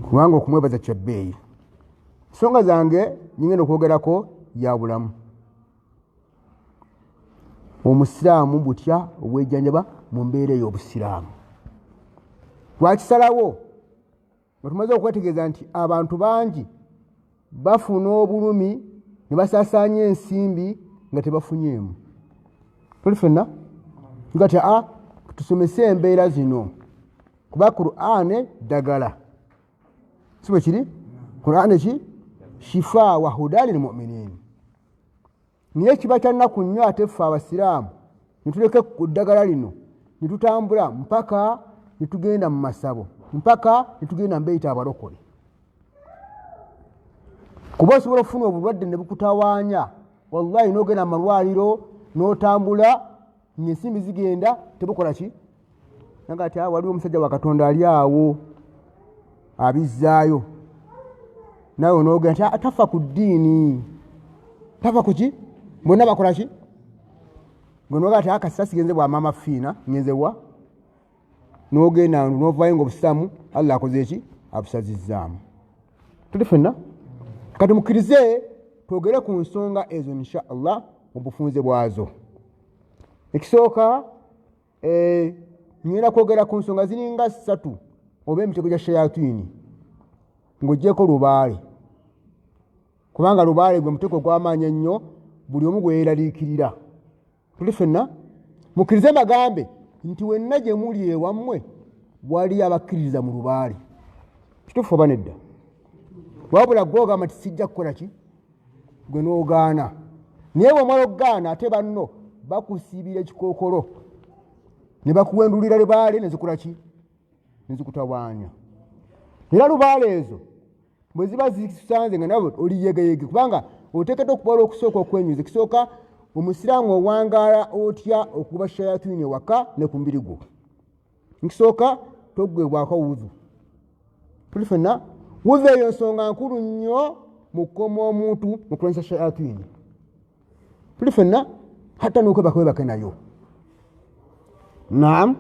kubanga okumwebaza kyabbeeyi. Ensonga zange nyingenda okwogerako ya bulamu. Omusiraamu butya obwejjanjaba mu mbeera ey'obusiraamu. Twakisalawo nga tumaze okwetegeeza nti abantu bangi bafuna obulumi ne basaasaanya ensimbi nga tebafunyeemu. Tuli ffenna ngati tusomese embeera zino kuba Qur'an ddagala. Si bwe kiri? Qur'an ki shifaa wa hudaa lil mu'miniin. Naye kiba kya nnaku nnyo ate ffe abasiraamu ne tuleke ku ddagala lino ne tutambula mpaka ne tugenda mu masabo, mpaka ne tugenda mbeeyita abalokole. Kuba osobola okufuna obulwadde ne bukutawaanya, wallahi n'ogenda mu malwaliro n'otambula ng'ensimbi zigenda tebukola ki? Nanga ati waliwo omusajja wa Katonda ali awo abizzaayo. Nawe n'ogenda nti tafa ku ddiini. Tafa ku ki? Bonna bakola ki? Gwe n'ogenda nti akasisa sigenze bwa maama fiina, ngenze wa? N'ogenda n'ovaayo ng'obusiraamu Allah akoze ki? Abusazizzaamu. Tuli ffenna? Kati mukkirize twogere ku nsonga ezo insha Allah mu bufunze bwazo. Ekisooka ngenda kwogera ku nsonga ziringa 3 oba emitego gya shayatini ng'oggyeko lubaale. Kubanga lubaale gwe mutego gw'amaanyi ennyo, buli omu gwe yeeraliikirira. Tuli ffenna? Mukkirize bagambe nti wenna gye muli ewammwe wali abakkiririza mu lubaale. Kituufu oba nedda? Wabula gw'ogamba nti sijja kukola ki? Gwe n'ogaana. Naye bw'omala okugaana ate banno bakusiibira ekikookolo ne bakuwendulira lubaale ne zikola ki? Ne zikutawaanya. Era lubaale ezo bwe ziba zikusanze nga nawe oli yegeyege, kubanga oteekeddwa okubaala okusooka okwenyuza. Ekisooka omusiraamu owangaala otya okuba shayatini ewaka ne ku mubiri gwo. Ekisooka toggwebwako wuzu. Tuli ffenna? Wuzu eyo nsonga nkulu nnyo mu kukoma omuntu mu kulwanyisa shayatini. Tuli ffenna? Hatta n'okwebaka nayo. Naam.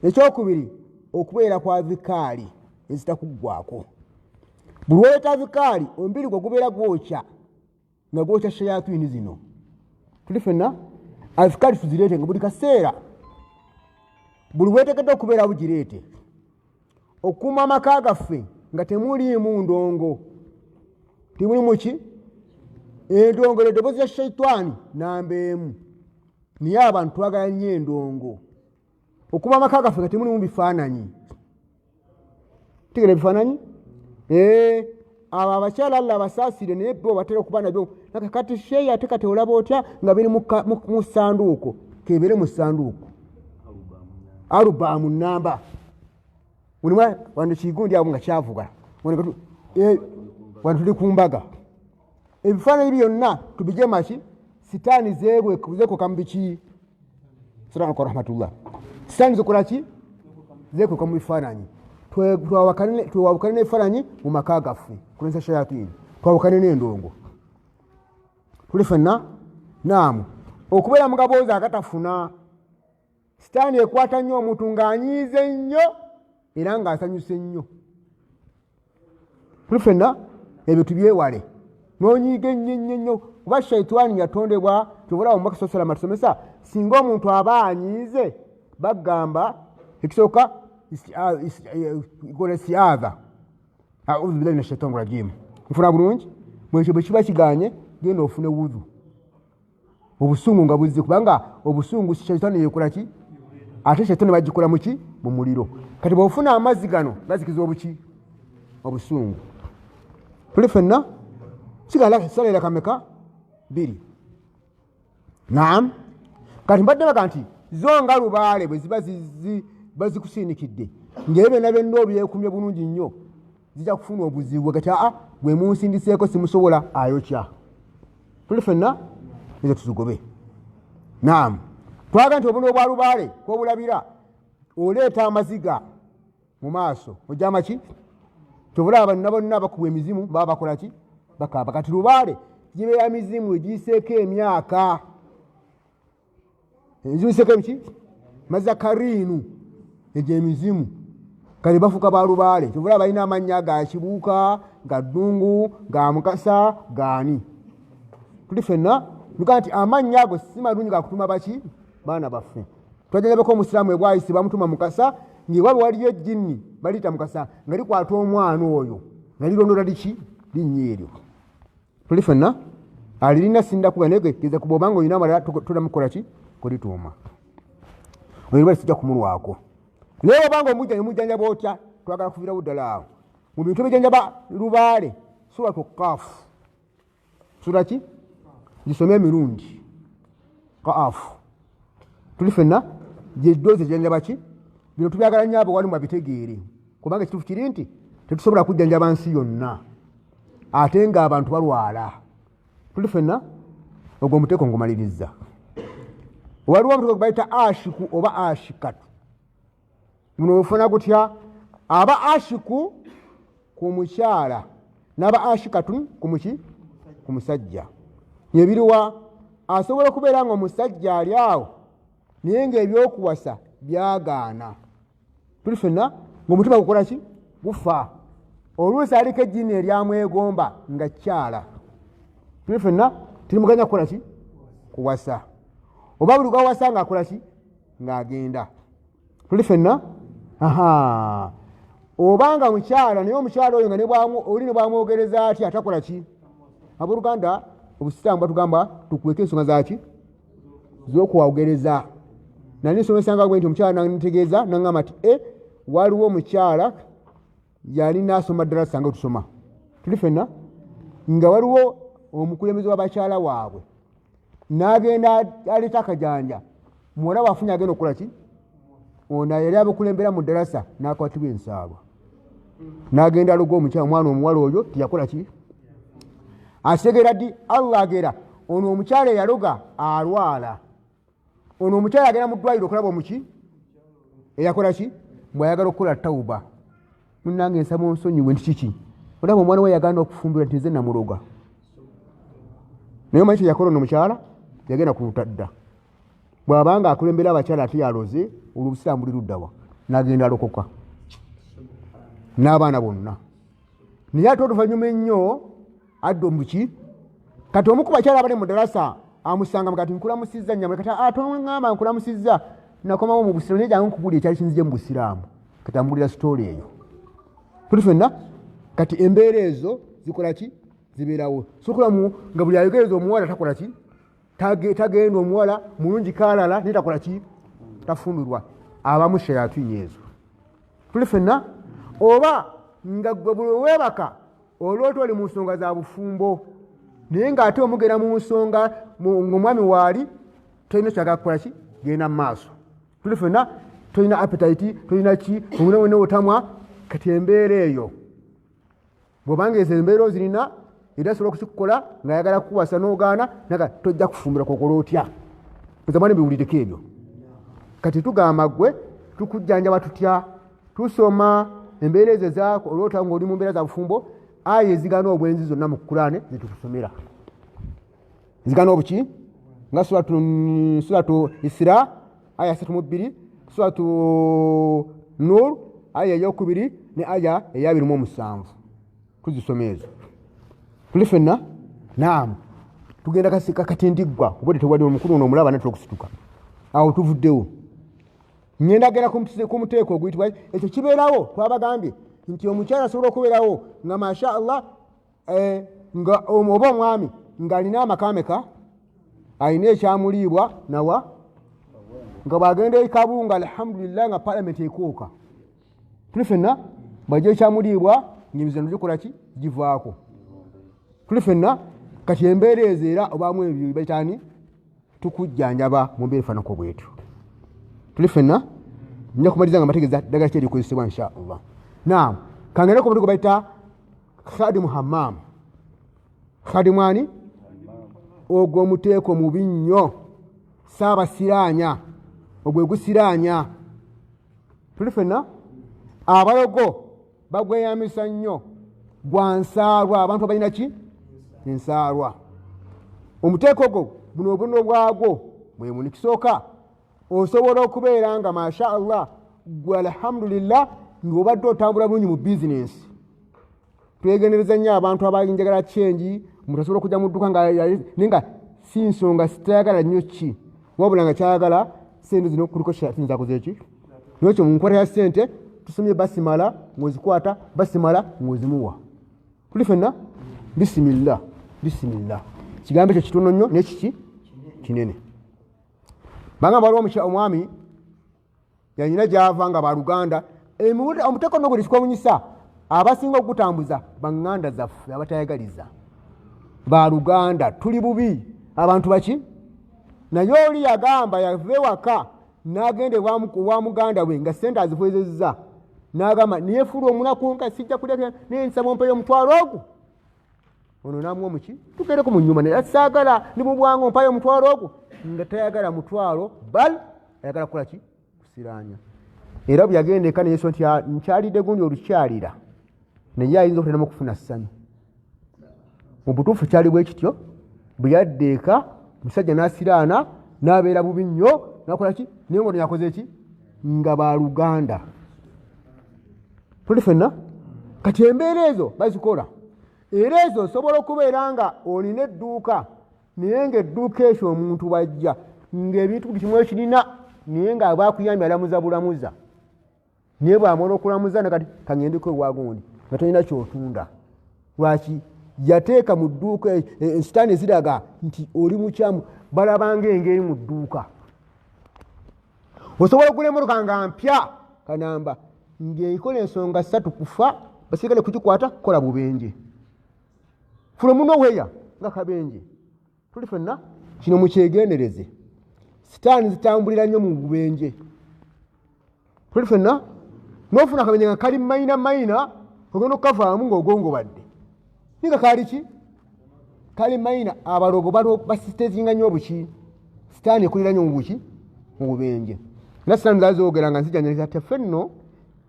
Ekyokubiri okubeera kwa zikaali ezitakuggwako. Buli weeta zikaali omubiri gwe gubeera gwokya nga gwokya shayatini zino. Tuli ffenna? Azikaali tuzireete nga buli kaseera. Buli weeteekeddwa okubeera bugireete. Okuuma amaka gaffe nga temuliimu ndongo. Temulimu ki? Endongo eddoboozi lya shaitani namba emu. Naye abantu twagala nnyo endongo. Okuuma amaka gaffe nga temulimu bifaananyi. Tegera bifaananyi? Abo abakyala Allah basaasire naye bo batera okuba nabyo. Kati sheeyi ate kati olaba otya nga biri mu ssanduuko. Kebeere mu ssanduuko. Alubaamu nnamba. Mulimwa wano kigundi abo nga kyavuga. Wano tuli ku mbaga. Ebifaananyi byonna tubigye maki? Sitaani zeekweka mu biki? Salaamu alaykum wa rahmatullah. Sitaani zikola ki? Zeekweka mu bifaananyi. Twawukane n'ebifaananyi mu maka gaffe kulwanyisa shayatini. Twawukane n'endongo. Tuli ffenna? Naamu. Okubeera mu gaboozi agatafuna. Sitaani ekwata nnyo omuntu ng'anyiize nnyo era ng'asanyuse nnyo. Tuli ffenna? Ebyo tubyewale. N'onyiiga ennyo. Kuba shaitani yatondebwa tubulawo mu Mwaka salama tusomesa singa omuntu aba anyiize bagamba ekisooka gole siadha. A'udhu billahi minash shaitani rajim. Nfuna bulungi mwekyo bwe kiba kiganye genda ofune wudu. Obusungu nga buzze kubanga obusungu shaitani yekola ki? Ate shaitani bagikola mu ki? Mu muliro. Kati bw'ofuna amazzi gano gazikiza obuki? Obusungu. Tuli ffenna? Sigala salera kameka 2. Naam. Kati mbadde baga nti zonga lubaale bwe ziba bazikusiinikidde ng'ebyo nabyo nno byekumye bulungi nnyo zijja kufuna obuzibu kati gwe munsindiseeko simusobola ayokya. Tuli ffenna? Ezo tuzigobe. Naam. Twaga nti obuno obwa lubaale kw'obulabira oleeta amaziga mu maaso ojjama ki? Tobulaba bonna abakuwa emizimu baba bakola ki? Bakaba. Kati lubaale gibeera mizimu egiyiseeko emyaka. Egiyiseeko emiki? Mazakariinu egy'emizimu. kale bafuka ba Lubaale kyovula balina amannya ga Kibuuka, ga Ddungu, ga Mukasa, gaani. Tuli ffenna tugaa nti amannya ago si malungi ga kutuma baki baana baffe. Twajjajabako omusiraamu ebwayise bamutuma Mukasa ng'ewabwe waliyo ejjinni baliyita Mukasa nga likwata omwana oyo nga lirondola liki linnya eryo. Tuli ffenna alirina sinda kuga naye geza kuba obanga olina amalala tulamukola ki kulituuma. Oyo bali sijja kumulwako. Naye obanga omujjanjaba otya twagala kuvirawo ddala awo. Mu bintu ebijjanjaba Lubaale suratu Qaafu. Sura ki? Gisome emirundi. Qaafu. Tuli ffenna gy'eddoozi ejjanjaba ki? Bino tubyagala nnyo abo wali mubitegeere. Kubanga ekituufu kiri nti tetusobola kujjanjaba nsi yonna ate ng'abantu balwala. Tuli ffenna ogwo omuteeko ngumaliriza. Waliwo omuteeko gwe bayita ashiku oba ashikatu. Guno ofuna gutya? Aba ashiku ku mukyala n'aba ashikatu ku muki? Ku musajja. Yebiriwa asobola okubeera nga omusajja ali awo naye ng'ebyokuwasa byagaana. Tuli ffenna ng'omutima gukola ki? Gufa. Oluusi aliko ejjini eryamwegomba nga kyala. Tuli ffenna tirimuganya kukola ki? Kuwasa. Oba buli gwawasa ng'akola ki? Ng'agenda. Tuli ffenna obanga mukyala naye omukyala oyo nga oli ne bwamwogereza atya atakola ki? Abooluganda obusiraamu batugamba tukweka ensonga zaki z'okuwagereza. Nani nsomesanga gwe nti omukyala nantegeeza naŋŋamba nti waliwo omukyala yali n'asoma ddalasa nga tusoma. Tuli ffenna nga waliwo omukulembeze w'abakyala waabwe n'agenda aleeta akajanja muwala waafunye agenda okukola ki? Ono yali abakulembera mu ddalasa n'akwatibwa ensaalwa n'agenda aloga omukyala omwana omuwala oyo tiyakola ki? Ategeera ddi Allah agera ono omukyala eyaloga alwala. Ono omukyala agenda mu ddwaliro okulaba omuki eyakola ki? Bw'ayagala okukola tawuba. Munnange nsaba onsonyiwe nti kiki? Olaba omwana we yagenda okufumbirwa nti nze namuloga. Naye omanyi kye yakola ono omukyala? Yagenda kuluta dda. Bw'abanga akulembera abakyala ate yaloze olwo obusiraamu buli luddawa n'agenda alokoka n'abaana bonna. Naye ate oluvannyuma ennyo adda omuki? Kati omu ku bakyala abali mu ddalasa amusanga kati nkulamusizza nnyamwe kati toŋŋamba nkulamusizza nakomawo mu busiraamu naye jangu nkubulira ekyali kinzije mu busiraamu kati ambulira sitooli eyo. Tuli ffenna kati embeera ezo zikola ki? Zibeerawo. Sokolamu nga buli ayogereza omuwala takola ki? Tagenda omuwala mulungi kaalala naye takola ki? Tafumbirwa. Abamu shayatini ezo. Tuli ffenna oba nga gwe buli weebaka olwota oli mu nsonga za bufumbo naye ng'ate omugera mu nsonga ng'omwami waali tolina kyagala kukola ki? Genda mu maaso. Tuli ffenna tolina appetite tolina ki? Omuna wena otamwa. Kati embeera eyo bw'obanga ezo embeera ozirina era asobola okukikukola ng'ayagala kukuwasa n'ogaana naga tojja kufumbira kokola otya. Nzamani biwulireko ebyo. Kati tugamba gwe tukujjanjaba tutya? Tusoma embeera ezo zaako olwota ng'oli mu mbeera za bufumbo aya ezigana obwenzi zonna mu Qur'ani zetukusomera. Zigana obuki? Nga suratu Isra aya 32, suratu Nur aya eyokubiri ne aya eya 27. Tuzisoma ezo. Tuli ffenna? Naamu. Tugenda kati ndiggwa obwedde tewali omukulu ono omulaba natera okusituka. Awo tuvuddewo. Ngenda gera ku muteeko oguyitibwa ekyo kibeerawo twabagambye nti omukyala asobola okubeerawo nga masha Allah nga oba omwami ng'alina amakameka alina ekyamuliibwa nawa nga bw'agenda ekabunga alhamdulillah nga palamenti ekooka. Tuli ffenna bw'ajja ekyamuliibwa ng'emizano gikola ki? Givaako. Tuli ffenna kati embeera ezo era obaamu ebyo bayitaani tukujjanjaba mu mbeera efaanako bwetyo. Tuli ffenna nja kumaliriza nga mbategeeza ddagala ki erikozesebwa insha Allah. Naam, kangere ku muteeko bayita khadimu hammam. Khadimu ani? Ogwo omuteeko mubi nnyo. Saabasiraanya. Ogwo gusiraanya. Tuli ffenna abalogo bagweyambisa nnyo gwa nsaalwa. Abantu abalina ki? Ensaalwa. Omuteeko ogwo buno obuno bwagwo bwe muni kisooka osobola okubeera nga masha Allah gwe alhamdulillah ng'obadde otambula bulungi mu bizinesi. Twegendereza nnyo abantu abalinjagala kyenji, omuntu asobola okujja mu dduuka naye nga si nsonga sitayagala nnyo ki, wabula nga kyayagala sente zino kuliko kiyinza akoze eki. N'ekyo mu nkwata ya ssente tusomye basimala ng'ozikwata, basimala ng'ozimuwa. Tuli ffenna bisimillah, bisimillah. Kigambo ekyo kitono nnyo n'ekiki kinene. Bagamba waliwo omwami yanyina gy'ava nga baluganda, omuteeko nno gwe tekikwewunyisa, abasinga okutambuza baŋŋanda zaffe abatayagaliza. Baluganda tuli bubi abantu baki? Naye oli yagamba yava ewaka n'agenda wa muganda we nga ssente azifuezezza, n'agamba neefuula omunaku nga sijja kulya n'ensaba ompeyo omutwalo ogwo. Ono n'amuwa muki? Tugereko mu nnyuma naye saagala ne mu bwangu ompayo omutwalo ogwo, nga tayagala mutwalo bal ayagala kukola ki? Kusiraanya. Era bwe yagenda eka ne Yesu nti nkyalidde gundi olukyalira, naye ayinza okutenda mu kufuna ssanyu. Mu butuufu kyali bwe kityo, bwe yadda eka musajja n'asiraana n'abeera bubi nnyo n'akola ki? Naye ng'ono yakoze ki? Nga baluganda. Tuli ffenna kati embeera ezo bazikola. Era ezo osobola okubeera nga olina edduuka naye ng'edduuka ekyo omuntu bajja ng'ebintu buli kimu ekirina naye nga baakuyambye alamuza bulamuza. Naye bw'amala okulamuza nakati kaŋŋendeko ewa gundi nga tolina ky'otunda. Lwaki? Yateeka mu dduuka ensitaani eziraga nti oli mukyamu, balabanga engeri mu dduuka. Osobola okugula emmotoka nga mpya kanamba ng'ekola ensonga 3 kufa, basigale kugikwata kola bubenje. Fula muno weya nga kabenje. Tuli ffenna kino mukyegendereze. Sitaani zitambulira nnyo mu bubenje. Tuli ffenna n'ofuna akabenje nga kali mayina ogenda okukavaamu ng'ogongobadde. Ninga kali ki? Kali mayina abalogo basitezinga nnyo obuki. Sitaani ekulira nnyo mu buki? Mu bubenje. Era sitaani zazoogera nga nzijjanjaliza ati ffe nno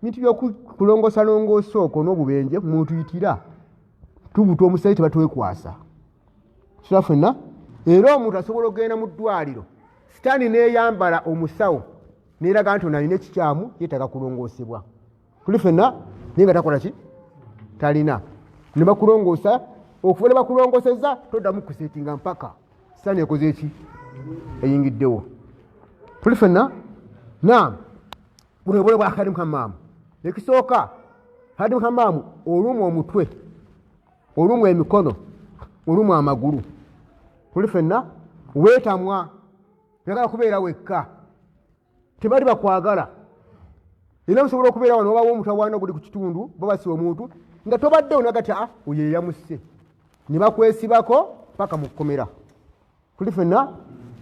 bintu by'okulongoosalongoosa okwo n'obubenje mutuyitira. Tubuta omusaayi tebatwekwasa. Kira ffenna era omuntu asobola okugenda mu ddwaliro, sitaani neeyambala omusawo neeraga nti ono alina ekikyamu yeetaaga kulongoosebwa. Tuli ffenna naye nga takola ki? Talina. Ne bakulongoosa, okuva ne bakulongoosezza toddamu kuseetinga mpaka sitaani ekoze eki? Eyingiddewo. Tuli ffenna naam buno obule bwa Khadimu Hammam. Ekisooka Khadimu Hammam olumwa omutwe, olumwa emikono, olumwa amagulu. Tuli ffenna weetamwa, oyagala kubeera wekka, tebali bakwagala. Era osobola okubeera wano obawo omutawaana guli ku kitundu babasiba omuntu nga tobadde onagati oyo eyamusse, ne bakwesibako paka mu kkomera. Tuli ffenna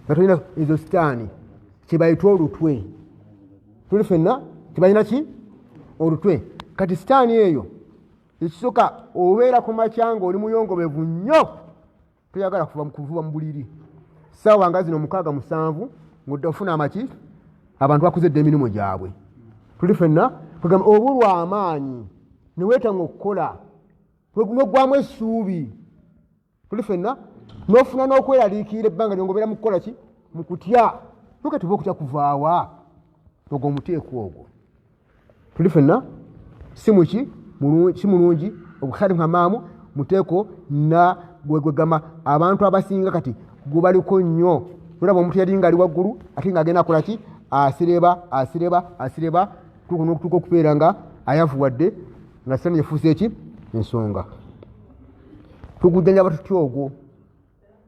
nga tolina ezo sitaani kyebayita olutwe. Tuli ffenna tebalina ki? Olutwe. Kati sitaani eyo ekisooka obeera ku makya ng'oli muyongobevu nnyo, toyagala kuva mu buliri. Ssaawa nga zino 6-7 ng'odda ofuna amaki? Abantu bakuzedde emirimu gyabwe. Tuli ffenna tugamba obulwa amaanyi ne weetanga okukola n'oggwamu essuubi. Tuli ffenna n'ofuna n'okweraliikirira ebbanga lyongobeera mu kukola ki? Mu kutya. Nokati oba okutya kuvaawa ogwo omuteeko ogwo. Tuli ffenna si mulungi Khadimu Hammam muteeko na gwegamba abantu abasinga kati gwe baliko nnyo. Olaba omuntu yali nga ali waggulu ate ng'agenda akola ki? Asireba tukutuuka okubeera nga ayavuwadde nga sitaani yafuuse eki? Ensonga. Tugujjanjaba tutya ogwo?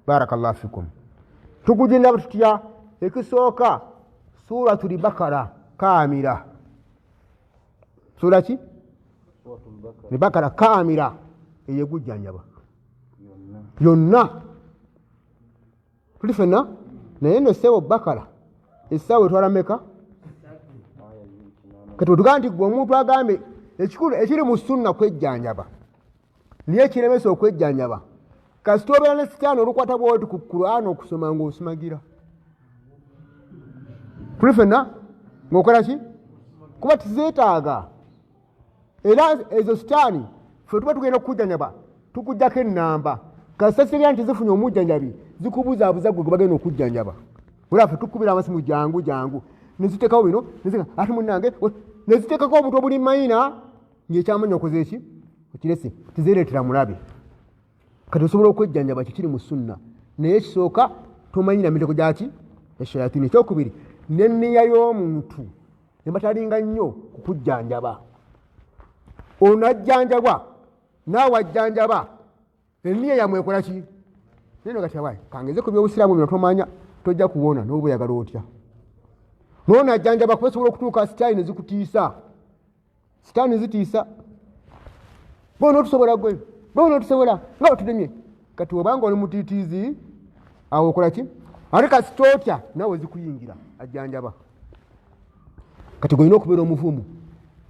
Barakallahu fikum. Tugujjanjaba tutya? Ekisooka Suuratul Bakara kaamira. Suura ki? Bakara kaamira eyegujjanjaba yonna. Tuli ffenna naye nno essaawa Bakara essaawa etwala mmeka? Kati otugaa nti gwe omuntu agambe ekikulu ekiri mu sunna kwejjanjaba niye ekiremesa okwejjanjaba. Kasita obeera ne sitaani olukwata bw'oti ku Qur'an okusoma ng'osumagira. Tuli ffenna ng'okola ki? Kuba tizeetaaga. Era ezo sitaani ffe tuba tugenda okujjanjaba tukujjako ennamba. Kasita sirya nti zifunye omujjanjabi zikubuzaabuza gwe bagenda okujjanjaba. Era ffe tukubira amasimu jangu ne ziteekawo bino ate munnange neziteekako obutwe buli mayina ng'ekyamanya okoze eki okirese tizeereetera mulabe kati osobola okwejjanjaba kikiri mu sunna naye ekisooka tomanyira mitego gyaki eshayatini. Ekyokubiri n'enniya y'omuntu nebatalinga nnyo kukujjanjaba. Ono ajjanjabwa naawe ajjanjaba enniya yamwe ekola ki neno kati abaye kangeze ku byobusiraamu bino tomanya tojja kuwona n'oba oyagala otya. Noona ajjanjaba kuba osobola okutuuka sitaani ne zikutiisa. Sitaani zitiisa. Bono tusobola gwe. Bono tusobola. Nga otudemye. Kati obanga oli mutiitiizi awo okola ki? Ate kasita otya naawe zikuyingira ajjanjaba. Kati gwe olina okubeera omuvumu.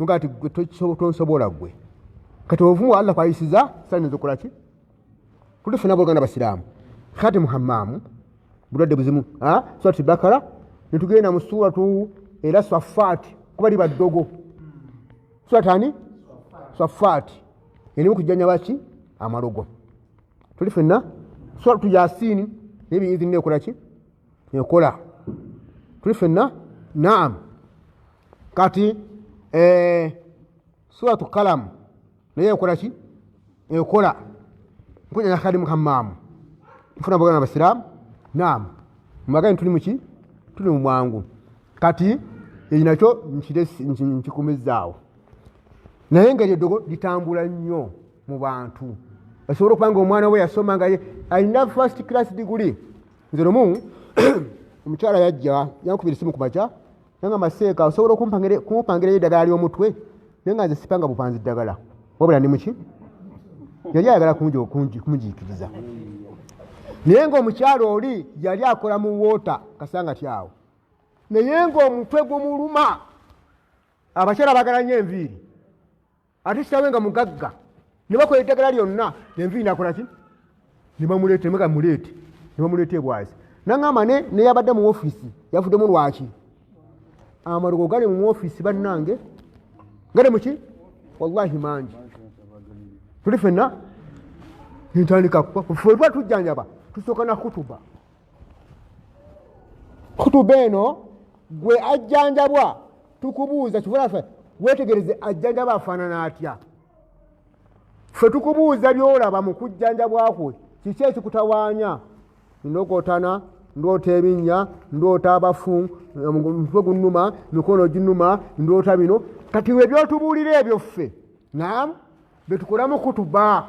Nga ati gwe tonsobola gwe. Kati obuvumu Allah kwayisiza sitaani ne zikola ki? Tulifuna abooluganda basiraamu. Kati muhammaamu bulwadde buzimu. Surati Bakara ne tugenda mu suratu era Saffaati kuba liba ddogo. Surati ani? Saffaati. Erimu kujjanjaba ki? Amalogo. Tulifuna suratu Yaasiini n'ebiyizi ekola ki? Ekola. Tulifuna naam. Kati suratu Kalamu naye ekola ki? Ekola. Nkujjanya kadi muhammaamu. Tufuna abooluganda basiraamu. Naam. Mbagane tuli muki? Tuli mu mwangu. Kati ekyo nkikumizzaawo. Naye engeri eddogo litambula nnyo mu bantu. Osobola okubanga omwana we yasoma nga alina first class degree. Nze lumu omukyala yajja yankubira essimu ku makya nanga maseeka osobola kumupangira eddagala ly'omutwe naye nga nze sipanga bupanzi ddagala. Wabula ndi muki? Yali ayagala kumujiikiriza. Naye ng'omukyala oli yali akola mu woota kasanga tyawo. Naye ng'omutwe gumuluma. Abakyala bagala nnyo enviiri. Ate kitawe nga mugagga. Ne bakola eddagala lyonna enviiri nakola ki? Ne bamuleeta muleete. Ne bamuleeta ebwazi. N'aŋŋamba ne yabadde mu ofiisi yavuddemu lwaki? Amalogo gali mu ofiisi bannange. Gali muki? Wallahi mangi. Tuli ffenna ntandika ffe tuba tujjanjaba tusooka na khutuba. Khutuba eno gwe ajjanjabwa tukubuuza kivula ffe weetegereze ajjanjaba afaanana atya. Ffe tukubuuza by'olaba mu kujjanjabwa kwe kiki ekikutawaanya. Ndogotana ndoota ebinnya ndoota abafu omutwe gunnuma mikono ginnuma ndoota bino. Kati we byotubuulira ebyo ffe naam betukolamu khutuba.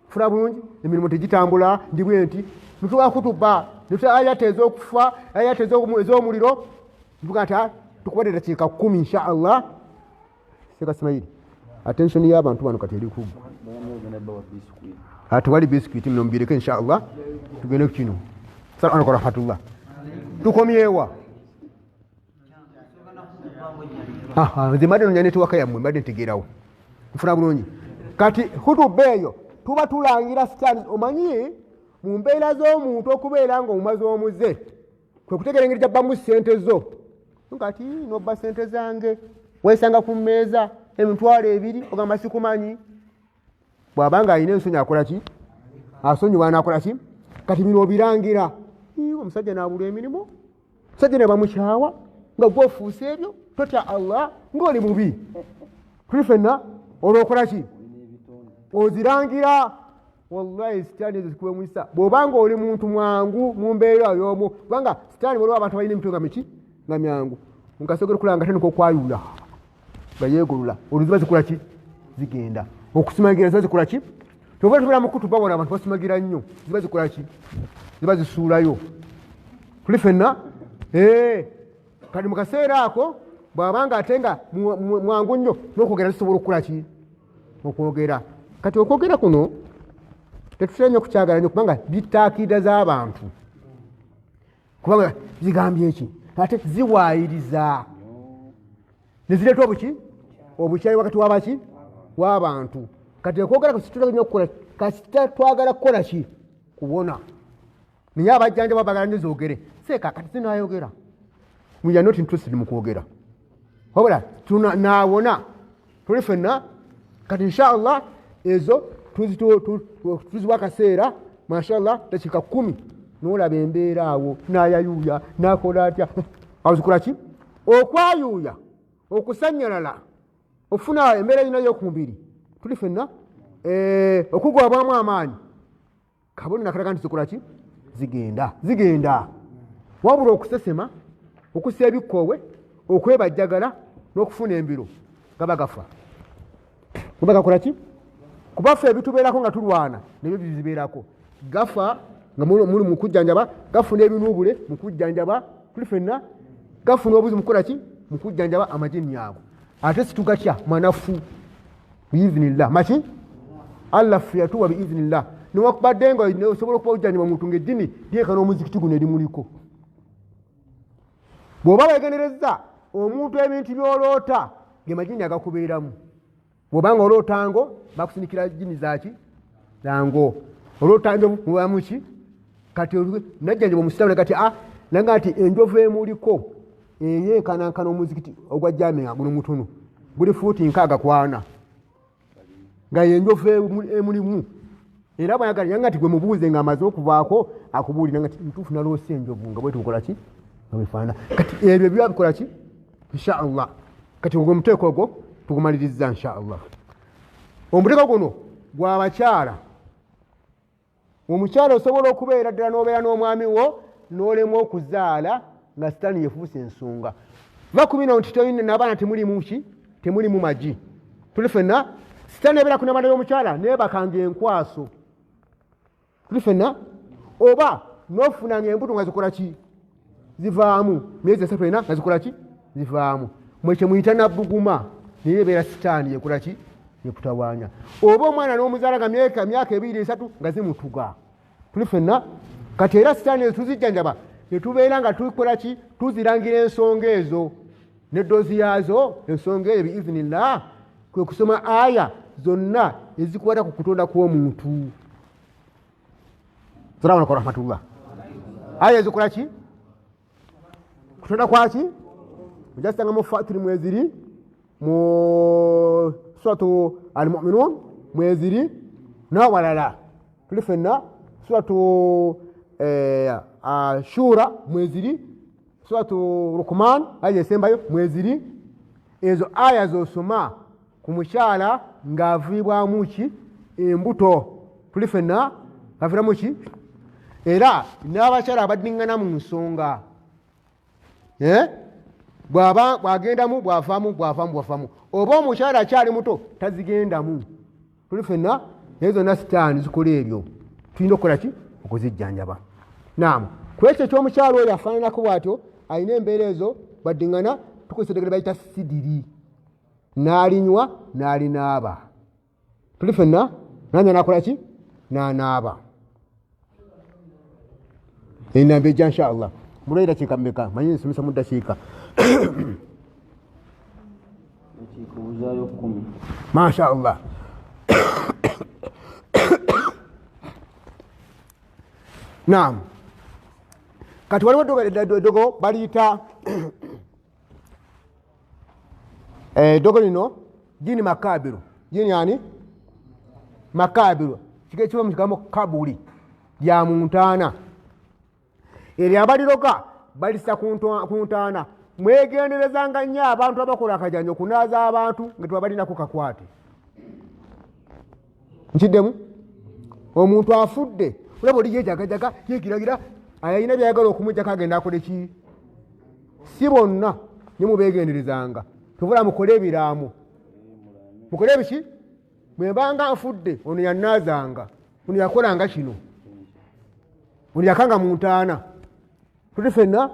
Funa bulungi emirimu tegitambula ndi bwe nti tutuba khutuba netuta ayata ez'okufa ayata ez'omuliro tuvuga nti tukubadde dakiika 10 inshallah. Seka Ismaili attention y'abantu bano kati eri kuggwa. Tewali biscuit mino mbireke inshallah tugende ku kino. Assalamu alaykum warahmatullah. Tukomyewa. Nze mbadde nonya netiwaka yammwe mbadde ntegeerawo. Nfuna bulungi. Kati khutuba eyo tuba tulangira sitaani. Omanyi mu mbeera z'omuntu okubeera ng'omumaze omuze kwe kutegeera engeri gy'abbamu ssente zo. Kati n'obba ssente zange weesanga ku mmeeza emitwalo 2 ogamba sikumanyi. Bw'abanga alina ensonyi akola ki? Asonyiwa n'akola ki? Kati bino obirangira. Omusajja n'abula emirimu. Omusajja ne bamukyawa nga gwe ofuuse ebyo totya Allah ng'oli mubi. Tuli ffenna olw'okola ki? Ozirangira. Wallahi sitaani ezo zikuwemwisa bw'obanga oli muntu mwangu mu mbeera y'omu. Kubanga sitaani waliwo abantu balina emitwe nga miki? Nga myangu. Nkasogera okulanga atandika okwayula nga yeegulula olwo ziba zikola ki? Zigenda. Okusumagira ziba zikola ki? Toba tubera mu kutuba wano abantu basumagira nnyo ziba zikola ki? Ziba zisuulayo. Tuli ffenna kati mu kaseera ako bw'abanga ate nga mwangu nnyo n'okwogera zisobola okukola ki? Okwogera. Kati okwogera kuno tetutera nnyo kukyagala nnyo kubanga bitaakiida z'abantu. Kubanga zigambye eki? Ate ziwaayiriza ne zireeta obuki? Obukyayi wakati w'abaki? W'abantu. Kati okwogera kusitula nnyo okukola kasita twagala kukola ki? Kubona. Naye abajjanjaba bagala nnyo zoogere. Seeka kati zinaayogera. We are not interested mu kwogera. Wabula naawona. Tuli ffenna kati inshallah ezo tuziwa akaseera mashallah dakiika 10 n'olaba embeera awo n'ayayuuya n'akola atya. Awo zikola ki? Okwayuuya okusanyalala ofuna embeera yinayo ku mubiri tuli fenna okugwabwamu amaanyi kabona nakalaga nti zikola ki zigenda wabula okusesema okussa ebikkowe okwebajjagala n'okufuna embiro gaba gafa kuba gakola ki kubaffe ebitubeerako nga tulwana nebyo bizibeerako gafa nga muli mu kujjanjaba gafuna ebinuubule mu kujjanjaba tuli fenna gafuna obuzi mu kukola ki mu kujjanjaba amajini ago ate situgatya manafu biizinillah maki Allah ffe yatuwa biizinillah niwakubadde nga osobola okuba ojjanjaba muntu ng'ejjini lyeka n'omuzikiti guno erimuliko bw'oba weegenderezza omuntu ebintu by'oloota ge majini agakubeeramu bw'obanga olootango bakusindikira jjini zaki zango olootango mubamuki kati najjanjaba omusiraamu kati nanga nti enjovu emuliko eyenkanankana omuzikiti ogwa jamiya guno mutono guli fuuti 60 nga yenjovu emulimu era bwayagala yanga nti gwe mubuuze nga amaze okuvaako akubuulira nga ti ntuufu naloosa enjovu nga bwe tukola ki nga bifaana kati ebyo byabikola ki inshaallah kati ogwo omuteeko ogwo tugumaliriza inshaallah omuteeko guno gwabakyala omukyala osobola okubeera ddala n'obeera n'omwami wo n'olema okuzaala nga sitaani yefuusa ensonga vakumino nti toyina n'abaana temuli mu magi tuli fenna sitaani ebeera ku n'abaana y'omukyala neebakanga enkwaso tuli fenna oba n'ofunanga embuto nga zikola ki zivaamu myezi 3 ena nga zikola ki zivaamu mwekye muyita nabbuguma naye ebeera sitaani yekola ki yekutawaanya oba omwana n'omuzaala nga myaka 2-3 nga zimutuga tuli fenna kati era sitaani ezo tuzijjanjaba netubeera nga tukola ki tuzirangira ensonga ezo neddoozi yaazo ensonga eyo biizinillah kwe kusoma aya zonna ezikwata ku kutonda kw'omuntu salaamu alaykum warahmatullah aya ezikola ki kutonda kwaki ojasanga tuli mweziri mu suratu al-mu'minun mweziri n'awalala tuli fenna suratu shura mweziri suratu Luqman aya esembayo mweziri ezo aya zosoma ku mukyala ng'aviibwamu ki embuto tuli fenna ng'aviiramu ki era n'abakyala abaddiŋŋana mu nsonga bw'agendamu bw'avaamu oba omukyala akyali muto tazigendamu tuli fenna naye zonna sitaani zikola ebyo tulina okukola ki okuzijjanjaba naamu ku ekyo ekyomukyala oyo afaananako bw'atyo alina embeera ezo baddiŋŋana tukozesa eddagala bayita sidiri n'alinywa n'alinaaba tuli fenna nanywa nakola ki n'anaaba enamba ejja inshaallah mulwaire dakiika mmeka manyi nsomesa mu dakiika mashaallah naam kati waliwo eddogo baliyita eddogo lino jini makabiru jini ani makabiru kiba mu kigambo kabuli lya muntaana eryo abaliroga balisa ku ntaana mwegenderezanga nnyo abantu abakola akajanyo okunaaza abantu nga tebabalinako kakwate nkiddemu omuntu afudde olaba oli yejagajaga yegiragira ayina byayagala okumujjako agenda akole ki si bonna ne mubegenderezanga tubula mukole ebiraamu mukole ebiki mwembanga nfudde ono yannaazanga ono yakolanga kino ono yakanga mu ntaana tuli fenna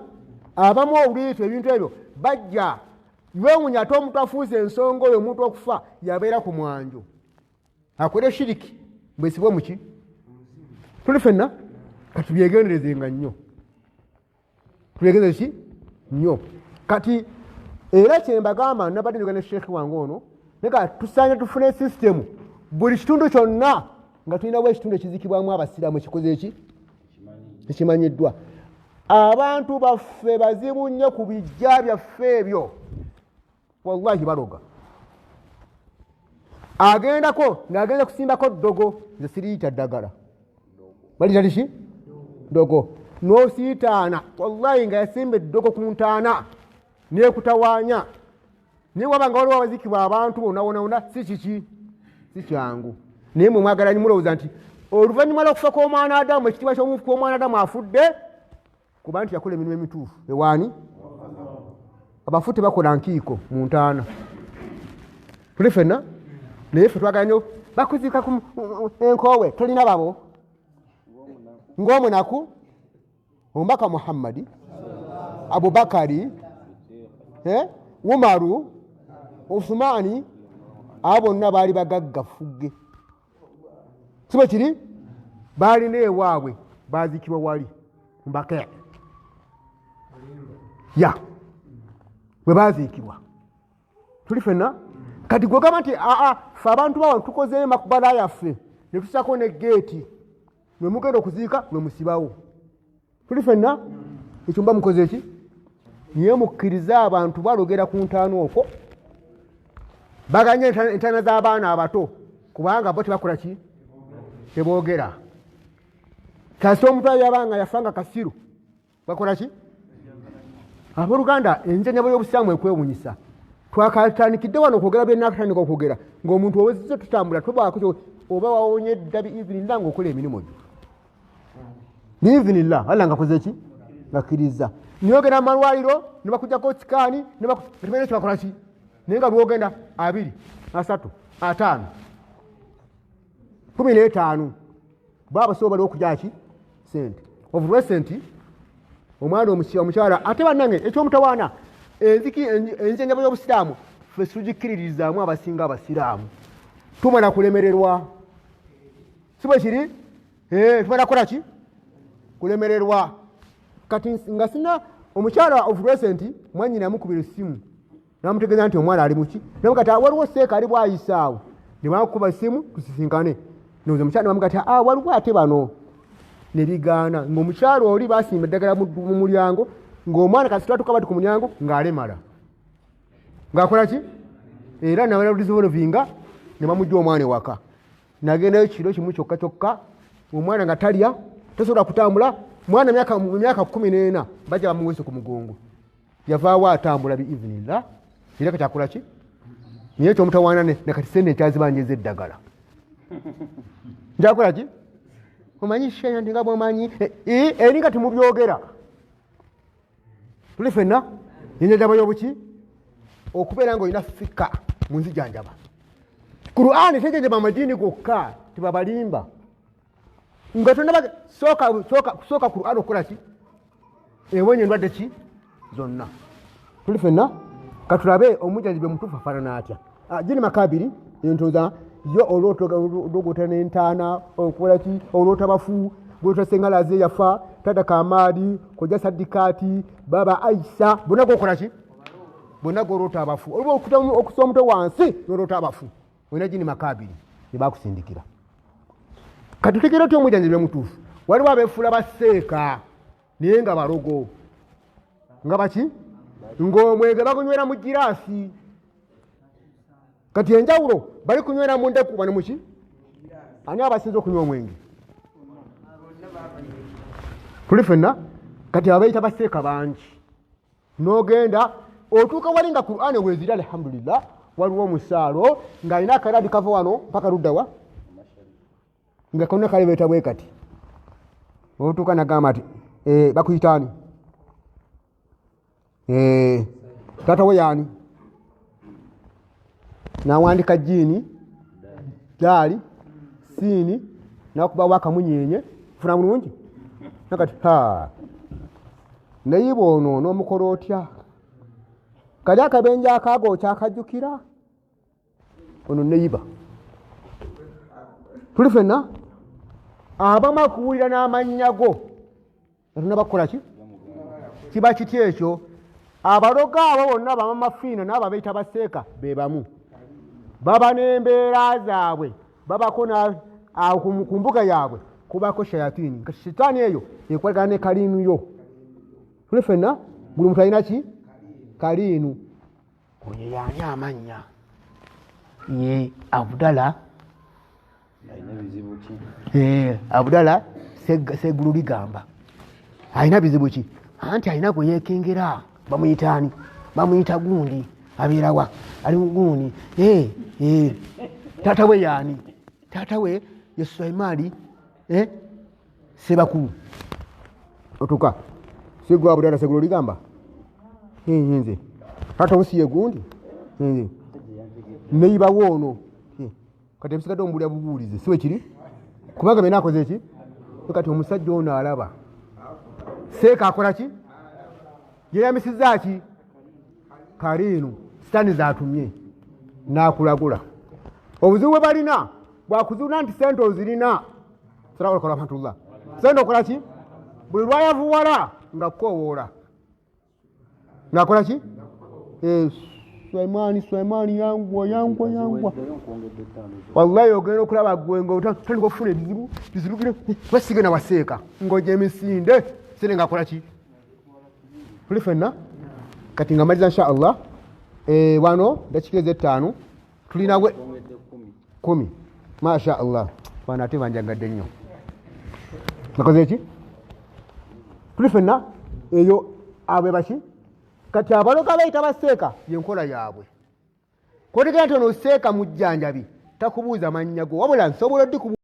abamu obuliitu ebintu ebyo bajja lwewunya ate omuntu afuuza ensonga oyo omuntu okufa yabeera ku mwanjo akole shiriki mbwesibwe muki tuli fenna kati byegenderezenga nnyo tubyegendereze ki nnyo kati era kyembagamba nabadde njogera ne sheekhi wange ono neka tusaanye tufune sisitemu buli kitundu kyonna nga tulinawo ekitundu ekizikibwamu abasiraamu ekikoze eki ekimanyiddwa abantu baffe bazibu nnyo ku bijja byaffe ebyo wallahi baloga agendako ng'agenda kusimbako ddogo nze siriyita ddagala balita liki ddogo n'osiitaana wallahi nga yasimba eddogo ku ntaana neekutawaanya naye wabanga waliwo abazikibwa abantu bonna si kiki si kyangu. Naye mwe mwagala mulowooza nti oluvannyuma lw'okufa kw'omwana Adamu ekitiibwa ky'omufu kw'omwana Adamu afudde kuba nti yakola emirimu emituufu ewaani. Abafu tebakola nkiiko mu ntaana tuli ffenna, naye ffe twagala nnyo bakuziika ku enkoowe tolina babo ng'omunaku omubaka Muhammadi, Abubakari, Umaru, Uthmani, abo bonna baali bagaggafugge. Kiba kiri baalina ewaabwe baazikibwa wali mbaka ya bwe baazikibwa tuli ffenna. Kati gwe gamba nti ffe abantu bawa tukozeeyo makubala yaffe ne tusako ne geeti mwe mugenda okuziika mwe musibawo tuli ffenna. Ekyo mba mukoze eki niye mukkirize abantu balogera ku ntaano okwo baganye entaana z'abaana abato kubanga bo tebakola ki teboogera. Kasita omuntu yabanga yafanga kasiru bakola ki abooluganda enjanyabo y'obusiraamu ekwewunyisa. Twakatandikidde wano okwogera bye nakatandika okwogera ng'omuntu owezizza tutambula tobaako oba wawonye dda biivinillah ng'okola emirimu gyo biivinillah alla ngakoze eki ngakkiriza. Niyogenda mu malwaliro ne bakugjako kikaani tebalina kyebakola ki naye nga lwogenda 2, 3, 5, 15 baabasobola bali okujja ki sente ovulwe sente omwana omukyala ate bannange ekyomutawaana enjanyabo y'obusiraamu ffe tugikkiririzaamu abasinga abasiraamu tumala kulemererwa si bwe kiri tumala kukola ki kulemererwa. Kati nga sina omukyala ovulwe sente mwannyina yamukubira essimu namutegeeza nti omwana ali muki namugati waliwo seeka ali bwayisaawo ne bakuba essimu tusisinkane noza omukyala bamugati waliwo ate bano ne bigaana ng'omukyala oli basimba eddagala mu mulyango ng'omwana kasita atuuka bati ku mulyango ng'alemala ng'akola ki era nawera disolvinga ne bamujja omwana ewaka. Nagendayo kiro kimu kyokka omwana nga talya tasobola kutambula mwana myaka 14 bajja bamuweese ku mugongo yavaawo atambula biivinillah era kati akola ki naye ekyomutawaana ne kati sente ekyazibanjeza eddagala njakola ki omanyi shenya ndinga bwomanyi eri nga temubyogera tuli ffenna enjajaba y'obuki okubeera ng'olina fika mu nzijanjaba. Qur'ani tejanjaba amadiini gokka tebabalimba nga tonna sooka Qur'ani okukola ki ewonya endwadde ki zonna tuli ffenna. Katulabe omujjanjabi omutuufu afaanana atya. Jini Makabiri entooza yo olwogota n'entaana okukola ki olwota bafu gwota Sengalaze yafa tata Kamaadi kojja Sadikaati baba Aisha bonna gokola ki bonna golota abafu olwo okusa omutwe wansi n'olota abafu olina Jini Makabiri ne bakusindikira. Kati tutegeera otya omujjanjabi omutuufu waliwo abeefuula baseeka naye nga balogo nga baki ng'omwenge bagunywera mu giraasi. Kati enjawulo bali kunywera mu ndeku bano muki ani abasinza okunywa omwenge tuli ffenna. Kati abayita baseeka bangi n'ogenda otuuka wali nga Qur'ani weezira alhamdulillah waliwo omusaalo ng'alina akalaadi kava wano mpaka luddawa nga konna kale beeta bwe kati otuuka nagamba ati bakuyitaani taata we yaani nawandika jini daali siini nakubawo akamunyenye funa bulungi nakati nayiba ono n'omukola otya kali akabenja akaago kyakajjukira ono neyiba tuli ffenna abamu akuwulira n'amannya go atuna bakola ki kiba kiti ekyo. Abaloga abo bonna bamamafiina n'abo bayita baseeka be bamu baba n'embeera zaabwe babako ku mbuga yaabwe kubako shayatini nga sitaani eyo ekwagana ne kaliinu yo tuli ffenna buli muntu alina ki kaliinu oyo yaani amannya ye Abdala Abdala Seggulu ligamba alina bizibu ki anti alina gwe yeekengera bamuyitaani bamuyita gundi abeera wa ali muguni taata we yaani taata we ye Sulaimaani Sebakulu otuka sigwa bulala segulo ligamba nze taata usiye gundi neiba wono kati ebisikadde omubulya bubuulize siwe kiri kubanga bena akoze ki kati omusajja ono alaba seeka akola ki yeyamisizza ki kaliinu sitaani zaatumye n'akulagula obuzibu bwe balina bwakuzuula nti sente ozirina salamu rahmatullah sente okola ki buli lwayavuwala nga kukowoola ng'akola ki Sulaimaani yangwa wallahi ogenda okulaba gwe ng'otandika okufuna ebizibu basige na waseeka ng'ojja emisinde sente ng'akola ki tuli ffenna kati nga maliza insha Allah wano dakika 5 tulina 10 masha Allah bana ate banjagadde nnyo nakoze ki tuli ffenna eyo abe baki kati abaloga bayita baseeka yenkola yaabwe kotegera nti ono seeka mujjanjabi takubuuza mannya go wabula nsobola ddi